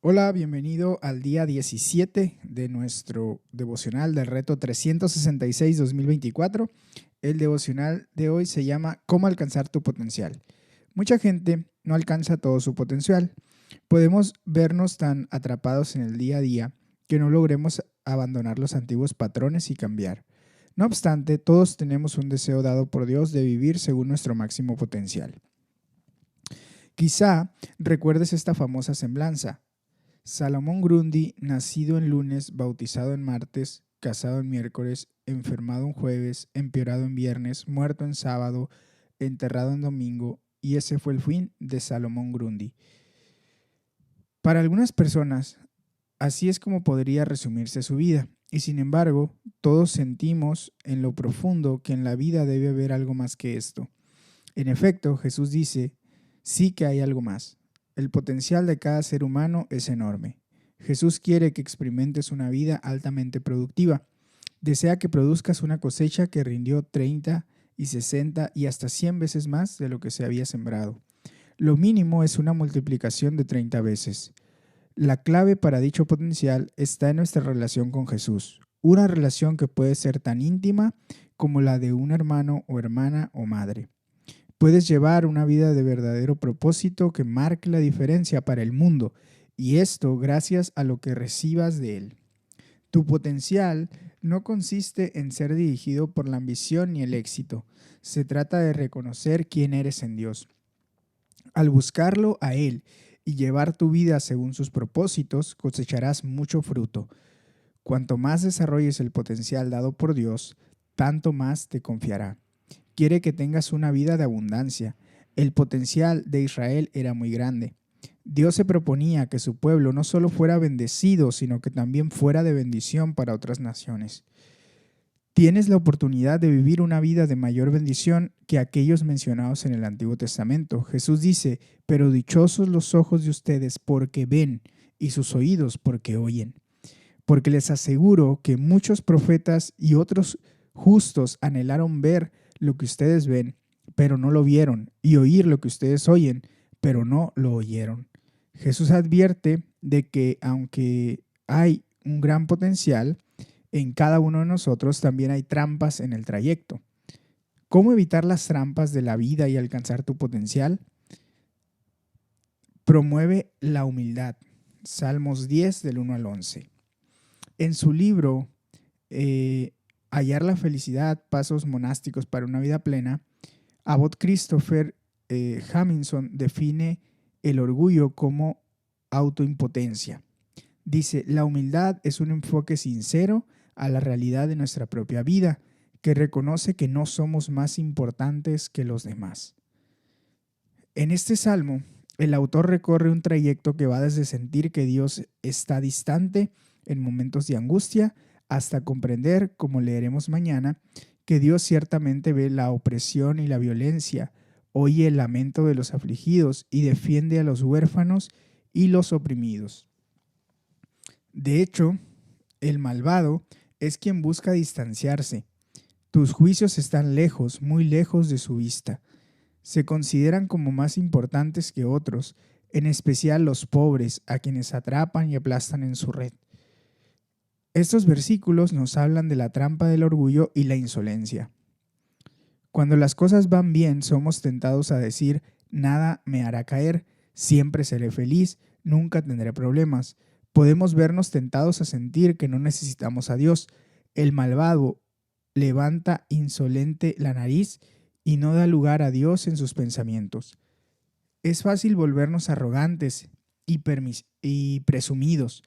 Hola, bienvenido al día 17 de nuestro devocional del reto 366-2024. El devocional de hoy se llama ¿Cómo alcanzar tu potencial? Mucha gente no alcanza todo su potencial. Podemos vernos tan atrapados en el día a día que no logremos abandonar los antiguos patrones y cambiar. No obstante, todos tenemos un deseo dado por Dios de vivir según nuestro máximo potencial. Quizá recuerdes esta famosa semblanza. Salomón Grundy, nacido en lunes, bautizado en martes, casado en miércoles, enfermado en jueves, empeorado en viernes, muerto en sábado, enterrado en domingo, y ese fue el fin de Salomón Grundy. Para algunas personas, así es como podría resumirse su vida, y sin embargo, todos sentimos en lo profundo que en la vida debe haber algo más que esto. En efecto, Jesús dice, sí que hay algo más. El potencial de cada ser humano es enorme. Jesús quiere que experimentes una vida altamente productiva. Desea que produzcas una cosecha que rindió 30 y 60 y hasta 100 veces más de lo que se había sembrado. Lo mínimo es una multiplicación de 30 veces. La clave para dicho potencial está en nuestra relación con Jesús. Una relación que puede ser tan íntima como la de un hermano o hermana o madre. Puedes llevar una vida de verdadero propósito que marque la diferencia para el mundo, y esto gracias a lo que recibas de él. Tu potencial no consiste en ser dirigido por la ambición ni el éxito. Se trata de reconocer quién eres en Dios. Al buscarlo a Él y llevar tu vida según sus propósitos, cosecharás mucho fruto. Cuanto más desarrolles el potencial dado por Dios, tanto más te confiará. Quiere que tengas una vida de abundancia. El potencial de Israel era muy grande. Dios se proponía que su pueblo no solo fuera bendecido, sino que también fuera de bendición para otras naciones. Tienes la oportunidad de vivir una vida de mayor bendición que aquellos mencionados en el Antiguo Testamento. Jesús dice, pero dichosos los ojos de ustedes porque ven y sus oídos porque oyen. Porque les aseguro que muchos profetas y otros justos anhelaron ver lo que ustedes ven, pero no lo vieron, y oír lo que ustedes oyen, pero no lo oyeron. Jesús advierte de que aunque hay un gran potencial, en cada uno de nosotros también hay trampas en el trayecto. ¿Cómo evitar las trampas de la vida y alcanzar tu potencial? Promueve la humildad. Salmos 10 del 1 al 11. En su libro Hallar la felicidad, pasos monásticos para una vida plena, Abbot Christopher Hamilton define el orgullo como autoimpotencia. Dice, la humildad es un enfoque sincero a la realidad de nuestra propia vida, que reconoce que no somos más importantes que los demás. En este salmo, el autor recorre un trayecto que va desde sentir que Dios está distante en momentos de angustia hasta comprender, como leeremos mañana, que Dios ciertamente ve la opresión y la violencia, oye el lamento de los afligidos y defiende a los huérfanos y los oprimidos. De hecho, el malvado es quien busca distanciarse. Tus juicios están lejos, muy lejos de su vista. Se consideran como más importantes que otros, en especial los pobres, a quienes atrapan y aplastan en su red. Estos versículos nos hablan de la trampa del orgullo y la insolencia. Cuando las cosas van bien, somos tentados a decir, nada me hará caer, siempre seré feliz, nunca tendré problemas. Podemos vernos tentados a sentir que no necesitamos a Dios. El malvado levanta insolente la nariz y no da lugar a Dios en sus pensamientos. Es fácil volvernos arrogantes y presumidos.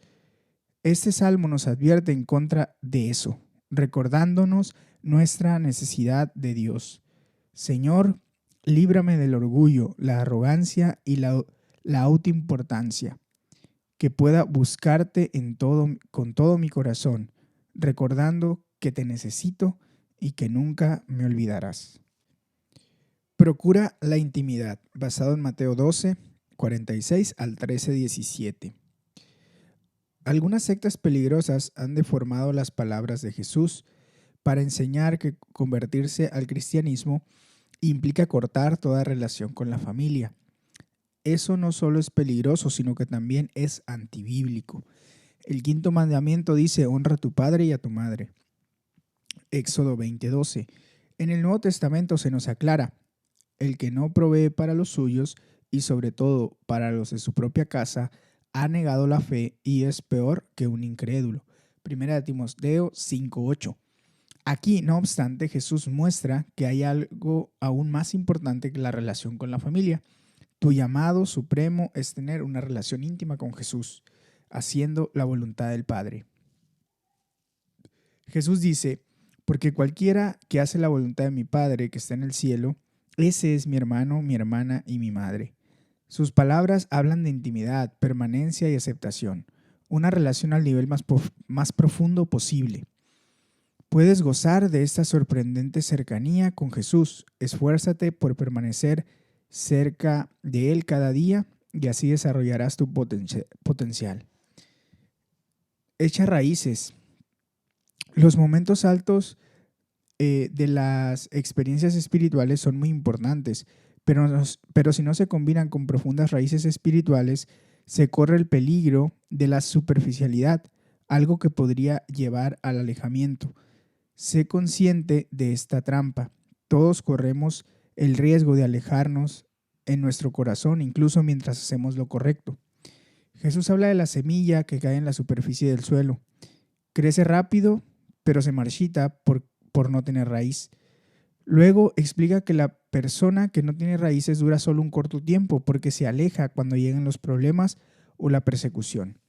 Este salmo nos advierte en contra de eso, recordándonos nuestra necesidad de Dios. Señor, líbrame del orgullo, la arrogancia y la autoimportancia, que pueda buscarte con todo mi corazón, recordando que te necesito y que nunca me olvidarás. Procura la intimidad, basado en Mateo 12, 46 al 13, 17. Algunas sectas peligrosas han deformado las palabras de Jesús para enseñar que convertirse al cristianismo implica cortar toda relación con la familia. eso no solo es peligroso, sino que también es antibíblico. El quinto mandamiento dice: honra a tu padre y a tu madre. Éxodo 20:12. En el Nuevo Testamento se nos aclara: el que no provee para los suyos y sobre todo para los de su propia casa, ha negado la fe y es peor que un incrédulo. Primera de Timoteo 5:8. Aquí, no obstante, Jesús muestra que hay algo aún más importante que la relación con la familia. Tu llamado supremo es tener una relación íntima con Jesús, haciendo la voluntad del Padre. Jesús dice: porque cualquiera que hace la voluntad de mi Padre que está en el cielo, ese es mi hermano, mi hermana y mi madre. Sus palabras hablan de intimidad, permanencia y aceptación, una relación al nivel más profundo posible. Puedes gozar de esta sorprendente cercanía con Jesús. Esfuérzate por permanecer cerca de Él cada día y así desarrollarás tu potencial. Echa raíces. Los momentos altos de las experiencias espirituales son muy importantes, pero si no se combinan con profundas raíces espirituales, se corre el peligro de la superficialidad, algo que podría llevar al alejamiento. Sé consciente de esta trampa. Todos corremos el riesgo de alejarnos en nuestro corazón, incluso mientras hacemos lo correcto. Jesús habla de la semilla que cae en la superficie del suelo. Crece rápido, pero se marchita por no tener raíz. Luego explica que la persona que no tiene raíces dura solo un corto tiempo porque se aleja cuando llegan los problemas o la persecución.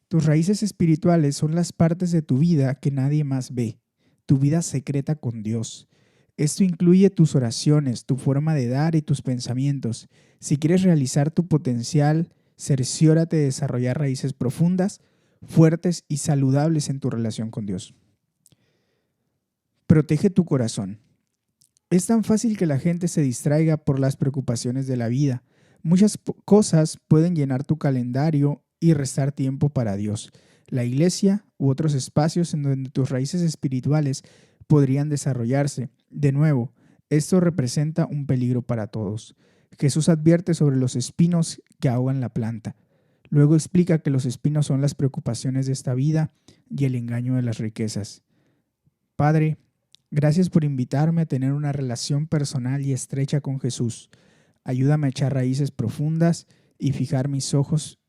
Tus raíces espirituales son las partes de tu vida que nadie más ve, tu vida secreta con Dios. Esto incluye tus oraciones, tu forma de dar y tus pensamientos. Si quieres realizar tu potencial, cerciórate de desarrollar raíces profundas, fuertes y saludables en tu relación con Dios. Protege tu corazón. Es tan fácil que la gente se distraiga por las preocupaciones de la vida. Muchas cosas pueden llenar tu calendario y restar tiempo para Dios, la iglesia u otros espacios en donde tus raíces espirituales podrían desarrollarse. De nuevo, esto representa un peligro para todos. Jesús advierte sobre los espinos que ahogan la planta. Luego explica que los espinos son las preocupaciones de esta vida y el engaño de las riquezas. Padre, gracias por invitarme a tener una relación personal y estrecha con Jesús. Ayúdame a echar raíces profundas y fijar mis ojos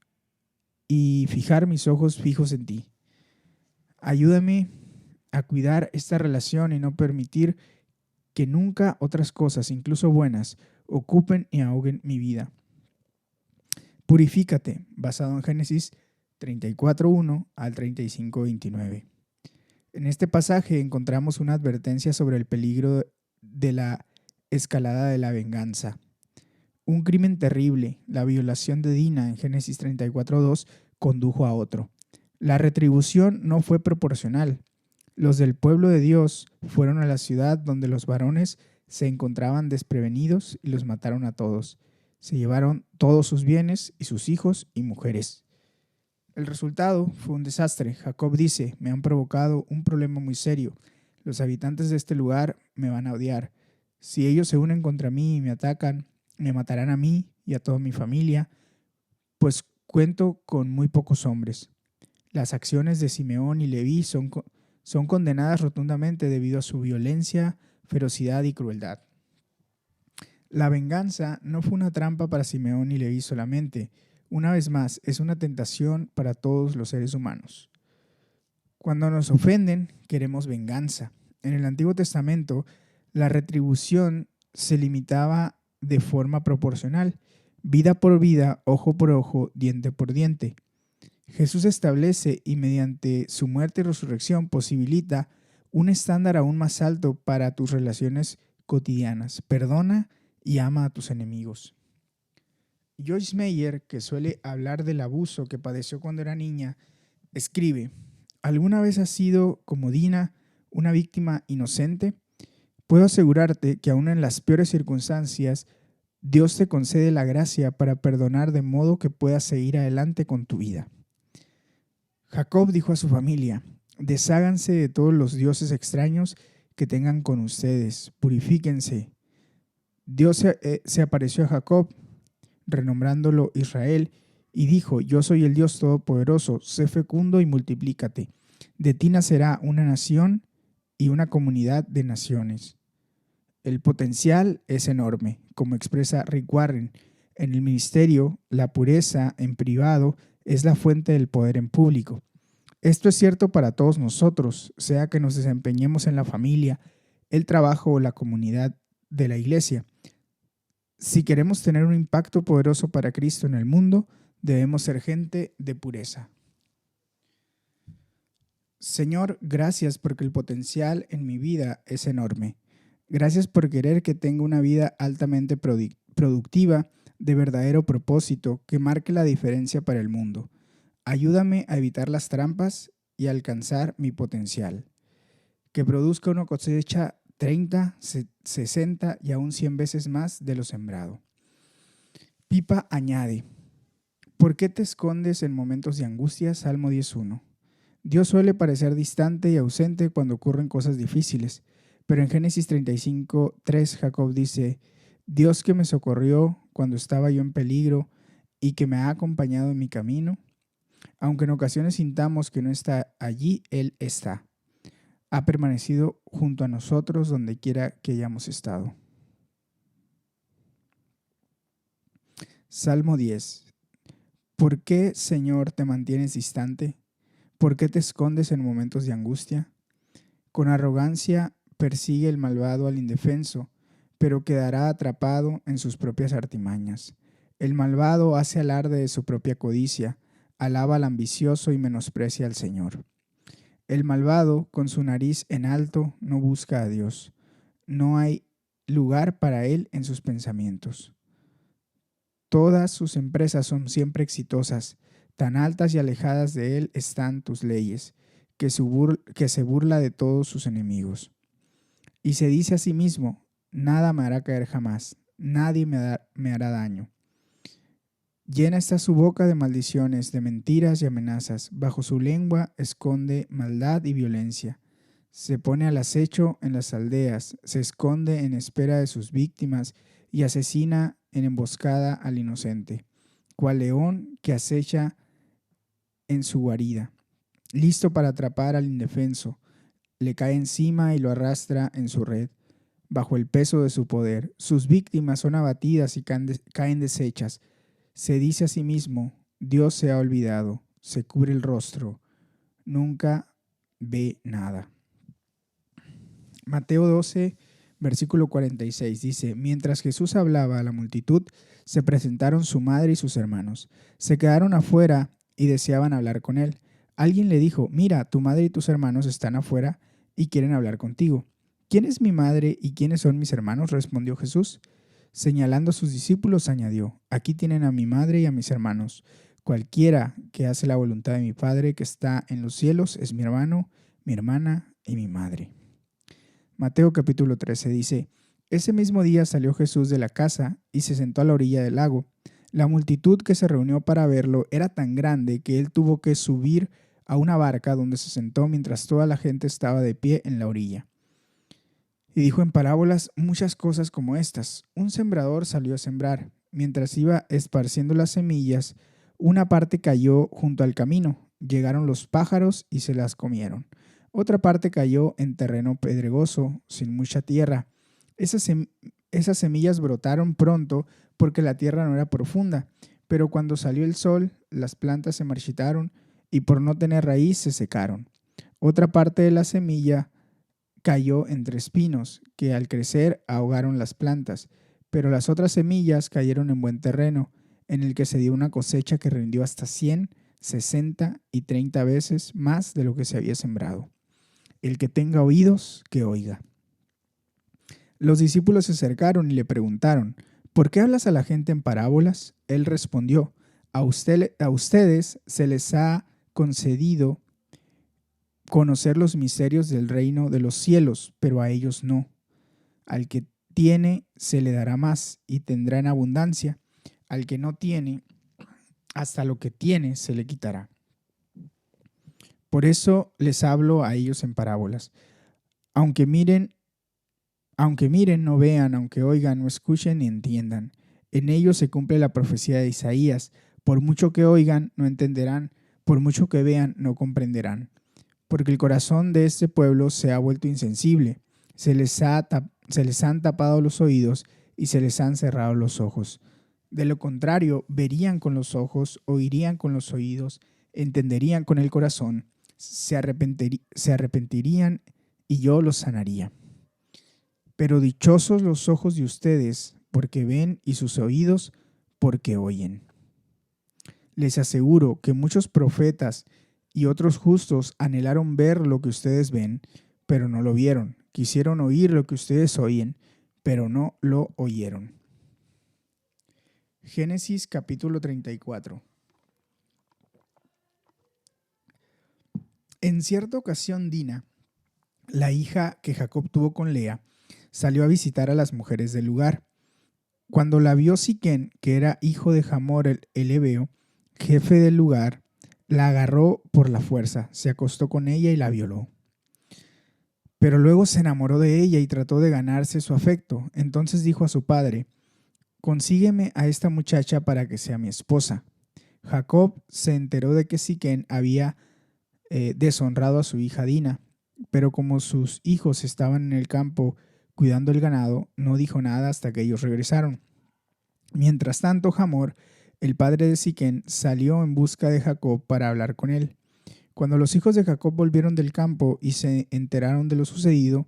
fijos en ti. Ayúdame a cuidar esta relación y no permitir que nunca otras cosas, incluso buenas, ocupen y ahoguen mi vida. Purifícate, basado en Génesis 34:1 al 35:29. En este pasaje encontramos una advertencia sobre el peligro de la escalada de la venganza. Un crimen terrible, la violación de Dina en Génesis 34:2, condujo a otro. La retribución no fue proporcional. Los del pueblo de Dios fueron a la ciudad donde los varones se encontraban desprevenidos y los mataron a todos. Se llevaron todos sus bienes y sus hijos y mujeres. El resultado fue un desastre. Jacob dice: me han provocado un problema muy serio. Los habitantes de este lugar me van a odiar. Si ellos se unen contra mí y me atacan, me matarán a mí y a toda mi familia, pues cuento con muy pocos hombres. Las acciones de Simeón y Leví son condenadas rotundamente debido a su violencia, ferocidad y crueldad. La venganza no fue una trampa para Simeón y Leví solamente. Una vez más, es una tentación para todos los seres humanos. Cuando nos ofenden, queremos venganza. En el Antiguo Testamento, la retribución se limitaba de forma proporcional, vida por vida, ojo por ojo, diente por diente. Jesús establece y mediante su muerte y resurrección posibilita un estándar aún más alto para tus relaciones cotidianas. Perdona y ama a tus enemigos. Joyce Meyer, que suele hablar del abuso que padeció cuando era niña, escribe: ¿alguna vez has sido, como Dina, una víctima inocente? Puedo asegurarte que aún en las peores circunstancias, Dios te concede la gracia para perdonar de modo que puedas seguir adelante con tu vida. Jacob dijo a su familia: desháganse de todos los dioses extraños que tengan con ustedes, purifíquense. Dios se apareció a Jacob, renombrándolo Israel, y dijo: Yo soy el Dios Todopoderoso, sé fecundo y multiplícate. De ti nacerá una nación y una comunidad de naciones. El potencial es enorme, como expresa Rick Warren. En el ministerio, la pureza en privado es la fuente del poder en público. Esto es cierto para todos nosotros, sea que nos desempeñemos en la familia, el trabajo o la comunidad de la iglesia. Si queremos tener un impacto poderoso para Cristo en el mundo, debemos ser gente de pureza. Señor, gracias porque el potencial en mi vida es enorme. Gracias por querer que tenga una vida altamente productiva, de verdadero propósito, que marque la diferencia para el mundo. Ayúdame a evitar las trampas y a alcanzar mi potencial. Que produzca una cosecha 30, 60 y aún 100 veces más de lo sembrado. Pipa añade: ¿Por qué te escondes en momentos de angustia? Salmo 10:1. Dios suele parecer distante y ausente cuando ocurren cosas difíciles, pero en Génesis 35:3 Jacob dice: Dios que me socorrió cuando estaba yo en peligro y que me ha acompañado en mi camino. Aunque en ocasiones sintamos que no está allí, Él está. Ha permanecido junto a nosotros donde quiera que hayamos estado. Salmo 10. ¿Por qué, Señor, te mantienes distante? ¿Por qué te escondes en momentos de angustia? Con arrogancia persigue el malvado al indefenso, pero quedará atrapado en sus propias artimañas. El malvado hace alarde de su propia codicia, alaba al ambicioso y menosprecia al Señor. El malvado, con su nariz en alto, no busca a Dios. No hay lugar para él en sus pensamientos. Todas sus empresas son siempre exitosas. Tan altas y alejadas de él están tus leyes, que se burla de todos sus enemigos. Y se dice a sí mismo: nada me hará caer jamás, nadie me hará daño. Llena está su boca de maldiciones, de mentiras y amenazas. Bajo su lengua esconde maldad y violencia. Se pone al acecho en las aldeas, se esconde en espera de sus víctimas y asesina en emboscada al inocente, cual león que acecha en su guarida, listo para atrapar al indefenso. Le cae encima y lo arrastra en su red, bajo el peso de su poder. Sus víctimas son abatidas y caen deshechas. Se dice a sí mismo: Dios se ha olvidado, se cubre el rostro, nunca ve nada. Mateo 12, versículo 46 dice: Mientras Jesús hablaba a la multitud, se presentaron su madre y sus hermanos. Se quedaron afuera y deseaban hablar con él. Alguien le dijo: Mira, tu madre y tus hermanos están afuera y quieren hablar contigo. ¿Quién es mi madre y quiénes son mis hermanos?, respondió Jesús. Señalando a sus discípulos, añadió: Aquí tienen a mi madre y a mis hermanos. Cualquiera que hace la voluntad de mi Padre que está en los cielos es mi hermano, mi hermana y mi madre. Mateo capítulo 13 dice: Ese mismo día salió Jesús de la casa y se sentó a la orilla del lago. La multitud que se reunió para verlo era tan grande que él tuvo que subir a una barca donde se sentó mientras toda la gente estaba de pie en la orilla. Y dijo en parábolas muchas cosas como estas. Un sembrador salió a sembrar. Mientras iba esparciendo las semillas, una parte cayó junto al camino. Llegaron los pájaros y se las comieron. Otra parte cayó en terreno pedregoso, sin mucha tierra. Esas semillas brotaron pronto porque la tierra no era profunda, pero cuando salió el sol, las plantas se marchitaron y por no tener raíz se secaron. Otra parte de la semilla cayó entre espinos, que al crecer ahogaron las plantas, pero las otras semillas cayeron en buen terreno, en el que se dio una cosecha que rindió hasta 100, 60 y 30 veces más de lo que se había sembrado. El que tenga oídos, que oiga. Los discípulos se acercaron y le preguntaron: ¿Por qué hablas a la gente en parábolas? Él respondió: a ustedes se les ha concedido conocer los misterios del reino de los cielos, pero a ellos no. Al que tiene se le dará más y tendrá en abundancia. Al que no tiene, hasta lo que tiene se le quitará. Por eso les hablo a ellos en parábolas. Aunque miren, no vean, aunque oigan, no escuchen ni entiendan. En ellos se cumple la profecía de Isaías: por mucho que oigan, no entenderán; por mucho que vean, no comprenderán. Porque el corazón de este pueblo se ha vuelto insensible, se les han tapado los oídos y se les han cerrado los ojos. De lo contrario, verían con los ojos, oirían con los oídos, entenderían con el corazón, se arrepentirían y yo los sanaría. Pero dichosos los ojos de ustedes, porque ven, y sus oídos, porque oyen. Les aseguro que muchos profetas y otros justos anhelaron ver lo que ustedes ven, pero no lo vieron. Quisieron oír lo que ustedes oyen, pero no lo oyeron. Génesis capítulo 34. En cierta ocasión Dina, la hija que Jacob tuvo con Lea, salió a visitar a las mujeres del lugar. Cuando la vio Siquén, que era hijo de Hamor el Hebeo, jefe del lugar, la agarró por la fuerza, se acostó con ella y la violó. Pero luego se enamoró de ella y trató de ganarse su afecto. Entonces dijo a su padre: consígueme a esta muchacha para que sea mi esposa. Jacob se enteró de que Siquén había deshonrado a su hija Dina, pero como sus hijos estaban en el campo cuidando el ganado, no dijo nada hasta que ellos regresaron. Mientras tanto, Hamor, el padre de Siquén, salió en busca de Jacob para hablar con él. Cuando los hijos de Jacob volvieron del campo y se enteraron de lo sucedido,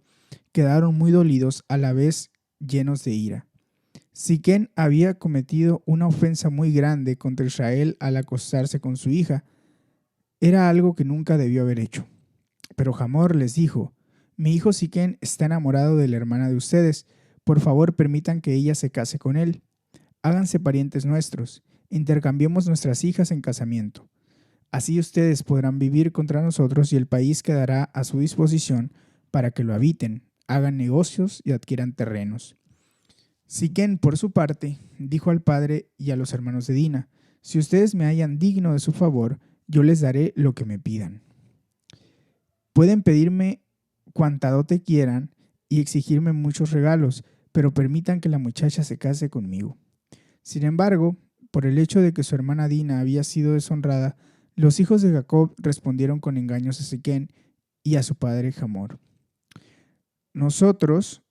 quedaron muy dolidos, a la vez llenos de ira. Siquén había cometido una ofensa muy grande contra Israel al acostarse con su hija. Era algo que nunca debió haber hecho. Pero Hamor les dijo: mi hijo Siquén está enamorado de la hermana de ustedes. Por favor, permitan que ella se case con él. Háganse parientes nuestros. Intercambiemos nuestras hijas en casamiento. Así ustedes podrán vivir contra nosotros y el país quedará a su disposición para que lo habiten, hagan negocios y adquieran terrenos. Siquén, por su parte, dijo al padre y a los hermanos de Dina: si ustedes me hallan digno de su favor, yo les daré lo que me pidan. Pueden pedirme cuanta dote quieran y exigirme muchos regalos, pero permitan que la muchacha se case conmigo. Sin embargo, por el hecho de que su hermana Dina había sido deshonrada, los hijos de Jacob respondieron con engaños a Siquén y a su padre Hamor. Nosotros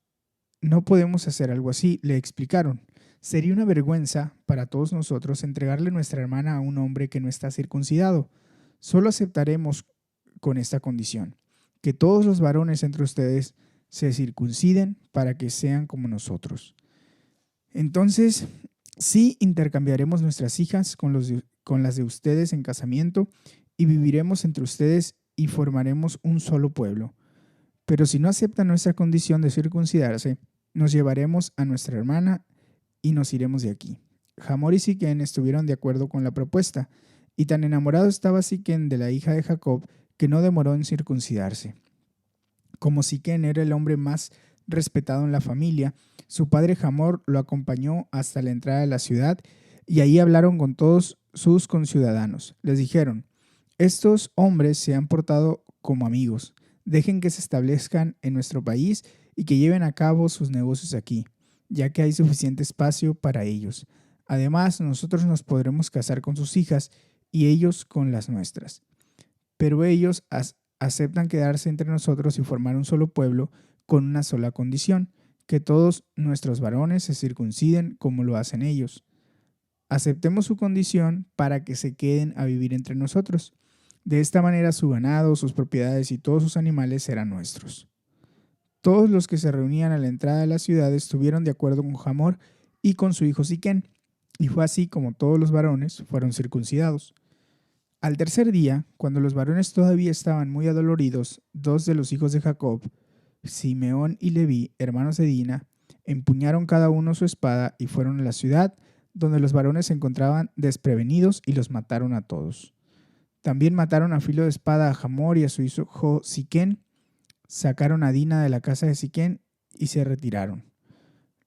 no podemos hacer algo así, le explicaron. Sería una vergüenza para todos nosotros entregarle nuestra hermana a un hombre que no está circuncidado. Solo aceptaremos con esta condición: que todos los varones entre ustedes se circunciden para que sean como nosotros. Entonces, sí intercambiaremos nuestras hijas con las de ustedes en casamiento y viviremos entre ustedes y formaremos un solo pueblo. Pero si no aceptan nuestra condición de circuncidarse, nos llevaremos a nuestra hermana y nos iremos de aquí. Hamor y Siquén estuvieron de acuerdo con la propuesta, y tan enamorado estaba Siquén de la hija de Jacob que no demoró en circuncidarse. Como Siquén era el hombre más respetado en la familia, su padre Hamor lo acompañó hasta la entrada de la ciudad y ahí hablaron con todos sus conciudadanos. Les dijeron: estos hombres se han portado como amigos. Dejen que se establezcan en nuestro país y que lleven a cabo sus negocios aquí, ya que hay suficiente espacio para ellos. Además, nosotros nos podremos casar con sus hijas y ellos con las nuestras. Pero ellos aceptan quedarse entre nosotros y formar un solo pueblo con una sola condición: que todos nuestros varones se circunciden como lo hacen ellos. Aceptemos su condición para que se queden a vivir entre nosotros. De esta manera su ganado, sus propiedades y todos sus animales serán nuestros. Todos los que se reunían a la entrada de la ciudad estuvieron de acuerdo con Hamor y con su hijo Siquén, y fue así como todos los varones fueron circuncidados. Al tercer día, cuando los varones todavía estaban muy adoloridos, dos de los hijos de Jacob, Simeón y Leví, hermanos de Dina, empuñaron cada uno su espada y fueron a la ciudad, donde los varones se encontraban desprevenidos, y los mataron a todos. También mataron a filo de espada a Hamor y a su hijo Siquén, sacaron a Dina de la casa de Siquén y se retiraron.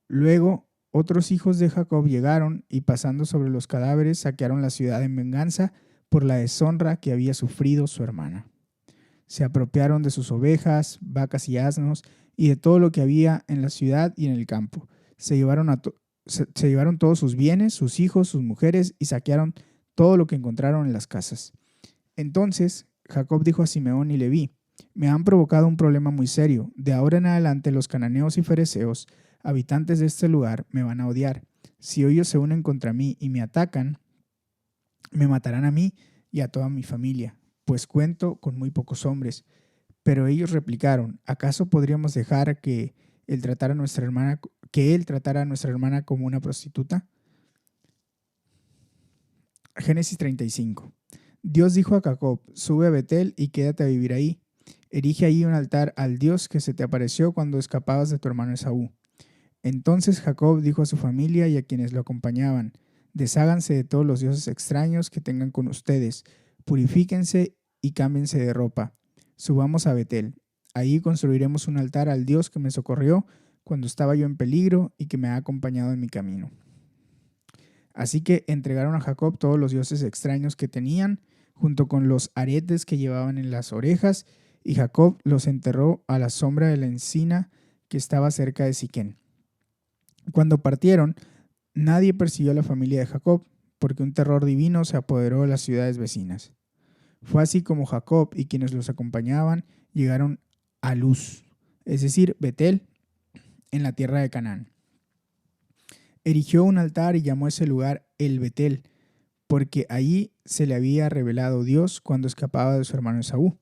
Luego otros hijos de Jacob llegaron y, pasando sobre los cadáveres, saquearon la ciudad en venganza por la deshonra que había sufrido su hermana. Se apropiaron de sus ovejas, vacas y asnos y de todo lo que había en la ciudad y en el campo. Se llevaron se llevaron todos sus bienes, sus hijos, sus mujeres y saquearon todo lo que encontraron en las casas. Entonces Jacob dijo a Simeón y Leví: me han provocado un problema muy serio. De ahora en adelante los cananeos y fereceos, habitantes de este lugar, me van a odiar. Si ellos se unen contra mí y me atacan, me matarán a mí y a toda mi familia, pues cuento con muy pocos hombres. Pero ellos replicaron: ¿acaso podríamos dejar que él tratara a nuestra hermana como una prostituta? Génesis 35. Dios dijo a Jacob: sube a Betel y quédate a vivir ahí. Erige allí un altar al Dios que se te apareció cuando escapabas de tu hermano Esaú. Entonces Jacob dijo a su familia y a quienes lo acompañaban: desháganse de todos los dioses extraños que tengan con ustedes, purifíquense y cámbiense de ropa. Subamos a Betel. Ahí construiremos un altar al Dios que me socorrió cuando estaba yo en peligro y que me ha acompañado en mi camino. Así que entregaron a Jacob todos los dioses extraños que tenían, junto con los aretes que llevaban en las orejas, y Jacob los enterró a la sombra de la encina que estaba cerca de Siquén. Cuando partieron, nadie persiguió a la familia de Jacob, porque un terror divino se apoderó de las ciudades vecinas. Fue así como Jacob y quienes los acompañaban llegaron a Luz, es decir, Betel, en la tierra de Canaán. Erigió un altar y llamó a ese lugar El Betel, porque allí se le había revelado Dios cuando escapaba de su hermano Esaú.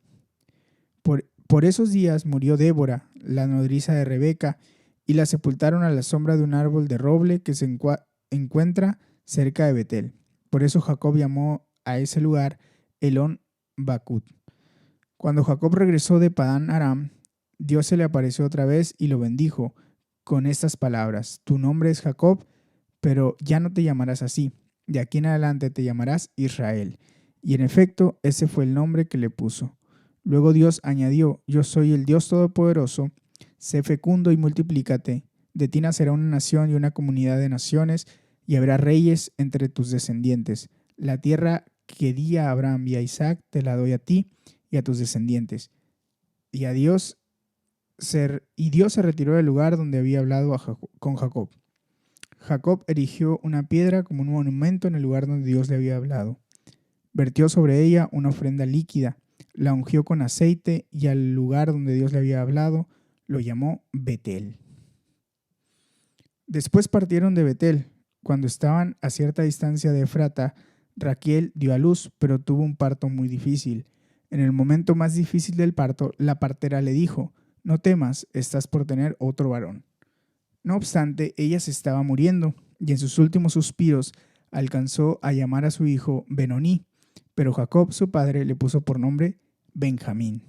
Por esos días murió Débora, la nodriza de Rebeca, y la sepultaron a la sombra de un árbol de roble que se encuentra cerca de Betel. Por eso Jacob llamó a ese lugar Elón Bacut. Cuando Jacob regresó de Padán Aram, Dios se le apareció otra vez y lo bendijo con estas palabras: tu nombre es Jacob, pero ya no te llamarás así. De aquí en adelante te llamarás Israel. Y en efecto, ese fue el nombre que le puso. Luego Dios añadió: yo soy el Dios Todopoderoso, sé fecundo y multiplícate. De ti nacerá una nación y una comunidad de naciones, y habrá reyes entre tus descendientes. La tierra que di a Abraham y a Isaac te la doy a ti y a tus descendientes. Y Dios se retiró del lugar donde había hablado con Jacob. Jacob erigió una piedra como un monumento en el lugar donde Dios le había hablado. Vertió sobre ella una ofrenda líquida, la ungió con aceite y al lugar donde Dios le había hablado lo llamó Betel. Después partieron de Betel. Cuando estaban a cierta distancia de Efrata, Raquel dio a luz, pero tuvo un parto muy difícil. En el momento más difícil del parto, la partera le dijo: no temas, estás por tener otro varón. No obstante, ella se estaba muriendo, y en sus últimos suspiros alcanzó a llamar a su hijo Benoní, pero Jacob, su padre, le puso por nombre Benjamín.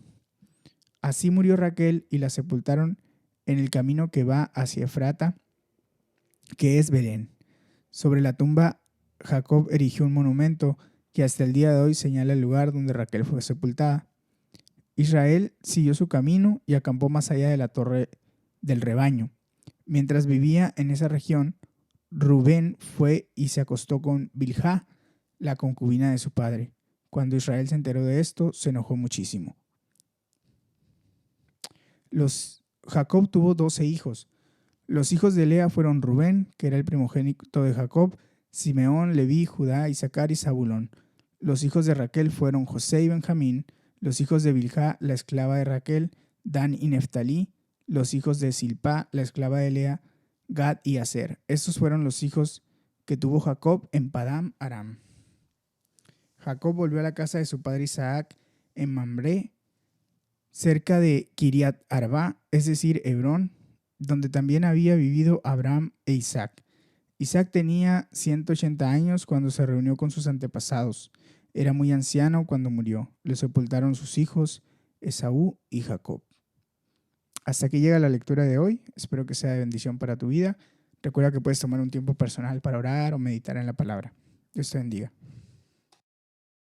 Así murió Raquel y la sepultaron en el camino que va hacia Efrata, que es Belén. Sobre la tumba, Jacob erigió un monumento que hasta el día de hoy señala el lugar donde Raquel fue sepultada. Israel siguió su camino y acampó más allá de la torre del rebaño. Mientras vivía en esa región, Rubén fue y se acostó con Bilhá, la concubina de su padre. Cuando Israel se enteró de esto, se enojó muchísimo. Jacob tuvo 12 hijos. Los hijos de Lea fueron Rubén, que era el primogénito de Jacob, Simeón, Leví, Judá, Isaacar y Zabulón. Los hijos de Raquel fueron José y Benjamín. Los hijos de Bilhá, la esclava de Raquel, Dan y Neftalí. Los hijos de Silpá, la esclava de Lea, Gad y Aser. Estos fueron los hijos que tuvo Jacob en Padán Aram. Jacob volvió a la casa de su padre Isaac en Mamré, cerca de Kiriat Arba, es decir, Hebrón, donde también había vivido Abraham e Isaac. Isaac tenía 180 años cuando se reunió con sus antepasados. Era muy anciano cuando murió. Le sepultaron sus hijos, Esaú y Jacob. Hasta aquí llega la lectura de hoy. Espero que sea de bendición para tu vida. Recuerda que puedes tomar un tiempo personal para orar o meditar en la palabra. Dios te bendiga.